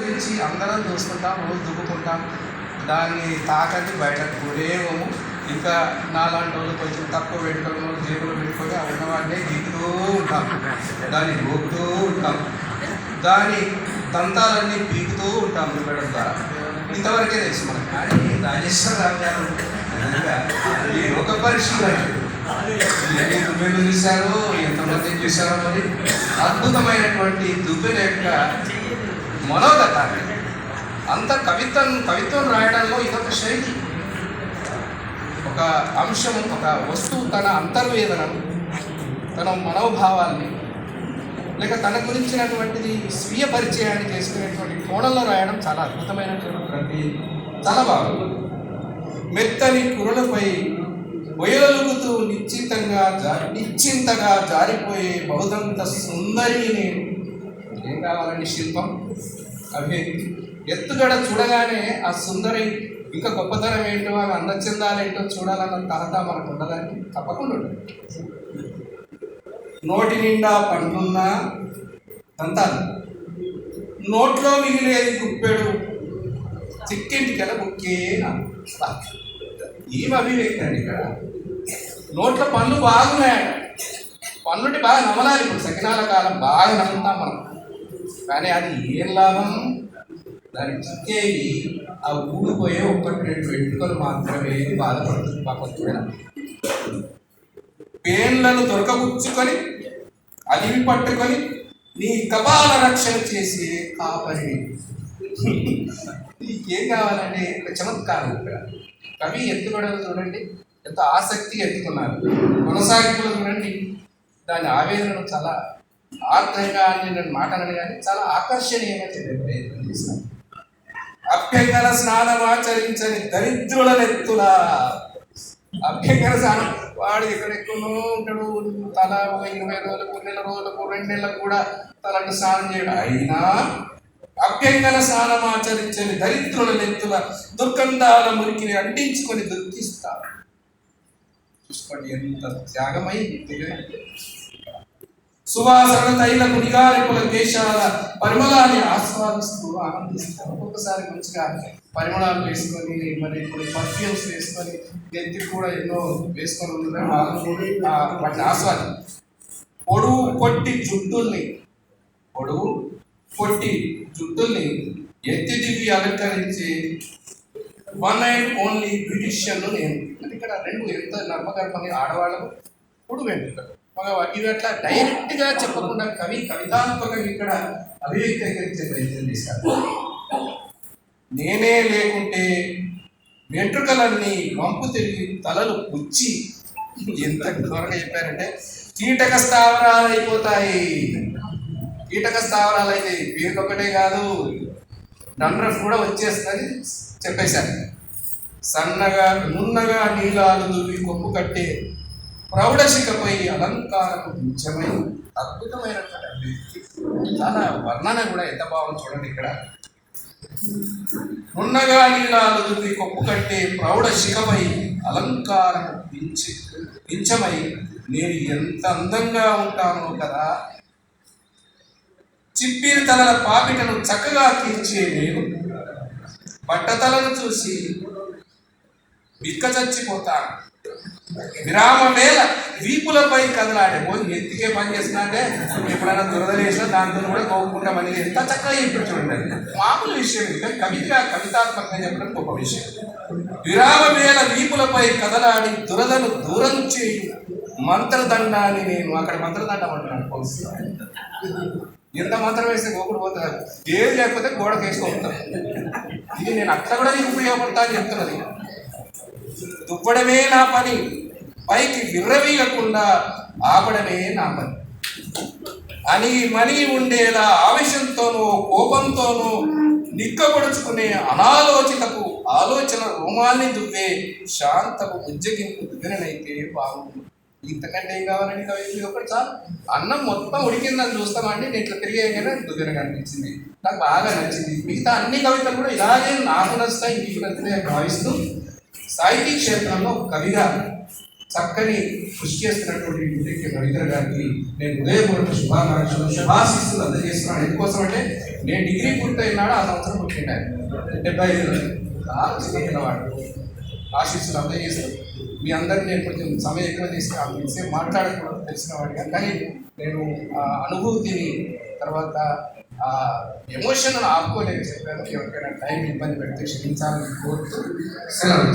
గురించి అందరం చూసుకుంటాం, రోజు దువ్వుకుంటాం, దాన్ని తాకట్టు బయటకు కూరేమో. ఇంకా నాలాంటి వాళ్ళు కొంచెం తక్కువ పెట్టుకోవడం, జేబులు పెట్టుకొని ఆ ఉన్నవాడినే గీకుతూ ఉంటాం, దాన్ని గోకుతూ ఉంటాం, దాని దంతాలన్నీ పీకుతూ ఉంటాం దువ్వడం ద్వారా. ఇంతవరకే తెలుసు మనకు. కానీ రాజేశ్వరరావు గారు ఈ ఒక పరిశీలన ఎన్ని దువ్వెలు చూశారో, ఎంతమంది చూశారో, మరి అద్భుతమైనటువంటి దువ్వెల యొక్క మనోగతాన్ని అంత కవిత్వం రాయడంలో ఇదొక శైలి, ఒక అంశం, ఒక వస్తువు తన అంతర్వేదనను, తన మనోభావాల్ని, లేక తన గురించినటువంటిది స్వీయ పరిచయాన్ని చేసుకునేటువంటి కోణంలో రాయడం చాలా అద్భుతమైనటువంటి, చాలా బాగుంది. మెత్తని కురులపై ఒయలుగుతూ నిశ్చింతగా జారిపోయే బహుదంత సుందరి నేను. ఏం కావాలండి? శిల్పం, అభివ్యక్తి, ఎత్తుగడ చూడగానే ఆ సుందరి ఇంకా గొప్పతనం ఏంటో, ఆమె అందచందాలేంటో చూడాలన్న తహత మనకు ఉండదని తప్పకుండా ఉంటుంది. నోటి నిండా పండున్న దంతాలు, నోట్లో మిగిలేది గుప్పెడు చిక్కింటికెల బుక్కేనా. ఏం అభివ్యక్తి అండి ఇక్కడ. నోట్లో పళ్ళు బాగున్నాయట, పన్నుటి బాగా నమలాలి. ఇప్పుడు సకినాల కాలం బాగా నమ్ముతాం మనం, కానీ అది ఏం లాభం? దానికి చిక్కేవి ఆ ఊడిపోయే ఒక్కటి 2 వెంట్రుకలు మాత్రమే. బాధపడుతుంది పాపం. పేన్లను దొరకబుచ్చుకొని అలివి పట్టుకొని నీ కపాల రక్షణ చేసి కాపరి. ఏం కావాలండి? చమత్కారం. ఇక్కడ కవి ఎత్తుకోవడం చూడండి, ఎంత ఆసక్తి ఎత్తుకున్నారు. కొనసాగింపులు చూడండి, దాని ఆవేదనను చాలా ఆర్ద్రంగా నేను మాట్లాడను, కానీ చాలా ఆకర్షణీయంగా చెప్పే ప్రయత్నం చేస్తాను. అభ్యంగన స్నానం ఆచరించని దరిద్రుల నెత్తులా. అభ్యంగన స్నానం వాడు ఎక్కడెక్కడో ఉంటాడు, తల 20 రోజులకు, 1 నెల రోజులకు, 2 నెలలకు కూడా తలంటూ స్నానం చేయడం. అయినా అభ్యంగన స్నానం ఆచరించని దరిద్రుల నెత్తుల దుర్గంధాల మురికిని అంటించుకొని దుఃఖిస్తారు. చూసుకోండి ఎంత త్యాగమై. సువాసన తైలకు నిగారిపుల కేశాల పరిమళాన్ని ఆస్వాదిస్తూ ఆనందిస్తారు. ఒక్కొక్కసారి మంచిగా పరిమళాలు వేసుకొని, మరి ఇప్పుడు పర్ఫ్యూమ్స్ వేసుకొని, నెత్తి కూడా ఎన్నో వేసుకొని ఉండడం, వాటిని ఆస్వాది. పొడువు పొట్టి జుట్టుల్ని ఎత్తి దివి అలంకరించి వన్ అండ్ ఓన్లీ బ్యూటిషియన్లు నేను. అంటే ఇక్కడ 2 ఎంత నర్మగర్భంగా ఆడవాళ్ళకు పొడుగు వెంట్రుకలు, మగవాళ్ళు. ఇవి అట్లా డైరెక్ట్గా చెప్పకుండా కవితాత్మకంగా ఇక్కడ అభివ్యక్తీకరించే ప్రయత్నం చేశారు. నేనే లేకుంటే వెంట్రుకలన్నీ వంపు తిరిగి తలలు పుచ్చి, ఎంత ఘోరంగా చెప్పారంటే కీటక స్థావరాలు అయిపోతాయి. కీటక స్థావరాలు అయితే వీరికొక్కటే కాదు, డండ్రఫ్ కూడా వచ్చేస్తుందని చెప్పేశారు. సన్నగా నున్నగా నీలాలు దువ్వి కొప్పు కట్టే ప్రౌఢశిఖపై అలంకారము నిత్యమై. అద్భుతమైనటువంటి అభివృద్ధి, చాలా వర్ణన కూడా ఎంత బాగుంది చూడండి ఇక్కడ. నున్నగా నీలాలు దువ్వి కొప్పు కట్టే ప్రౌఢశిఖపై అలంకారము నిత్యమై నేను ఎంత అందంగా ఉంటానో కదా. చిప్పిరి తలల పాపిటను చక్కగా తీర్చే నేను బట్టతలను చూసి బిక్క చచ్చిపోతాను. విరామ వేళ వీపులపై కదలాడే ఎత్తికే పని చేస్తున్నాంటే ఎప్పుడైనా దురదలేసినా దాంతో కూడా కోరుకుంటామని ఎంత చక్కగా చెప్పి చూడండి. మామూలు విషయం ఇది, కవితాత్మకంగా చెప్పడం గొప్ప విషయం. విరామ వేళ వీపులపై కదలాడి దురదను దూరం చేయి మంత్రదండాన్ని నేను. అక్కడ మంత్రదండం అంటున్నాను. ఎంత మంత్రం వేస్తే గోకుడు పోతారు, ఏది లేకపోతే గోడకు వేసుకోతారు. ఇది నేను అట్లా కూడా నీకు ఉపయోగపడతా అని చెప్తున్నది. దువ్వడమే నా పని, పైకి విర్రవీయకుండా ఆపడమే నా పని అని మణి ఉండేలా ఆవేశంతోనూ కోపంతోనూ నిక్కపడుచుకునే అనాలోచితకు ఆలోచన రోమాన్ని దువ్వే శాంతకు ఉజ్జగింపు దువ్వెనైతే బాగుంది. ఇంతకంటే ఏం కావాలండి? కవి ఒకటి చాలు. అన్నం మొత్తం ఉడికిందని చూస్తామండి, నేను ఇట్లా తిరిగేగానే దువ్వెన కనిపించింది, నాకు బాగా నచ్చింది. మిగతా అన్ని కవితలు కూడా ఇలాగే నాకు నచ్చుతాయి, మీకు నచ్చితే భావిస్తూ సాహితీ క్షేత్రంలో కవిగా చక్కని కృషి చేస్తున్నటువంటి రవీంద్ర గారికి నేను హృదయపూర్వక శుభాకాంక్షలు, శుభాశిస్తులు అందజేస్తున్నాను. ఎందుకోసం అంటే నేను డిగ్రీ పూర్తయినాడు ఆ సంవత్సరం పుట్టినాడు 75 చాలా చిన్నవాడు. ఆశీస్సులు అందజేస్తాను. మీ అందరికీ నేను కొంచెం సమయం ఎక్కువ తీసుకుని మాట్లాడకూడదు తెలిసిన వాడిగా, కానీ నేను అనుభూతిని తర్వాత ఎమోషన్ ఆపుకోలేక చెప్పాను. ఎవరికైనా టైం ఇబ్బంది పెడితే క్షమించాలని కోరుతూ సెలవు.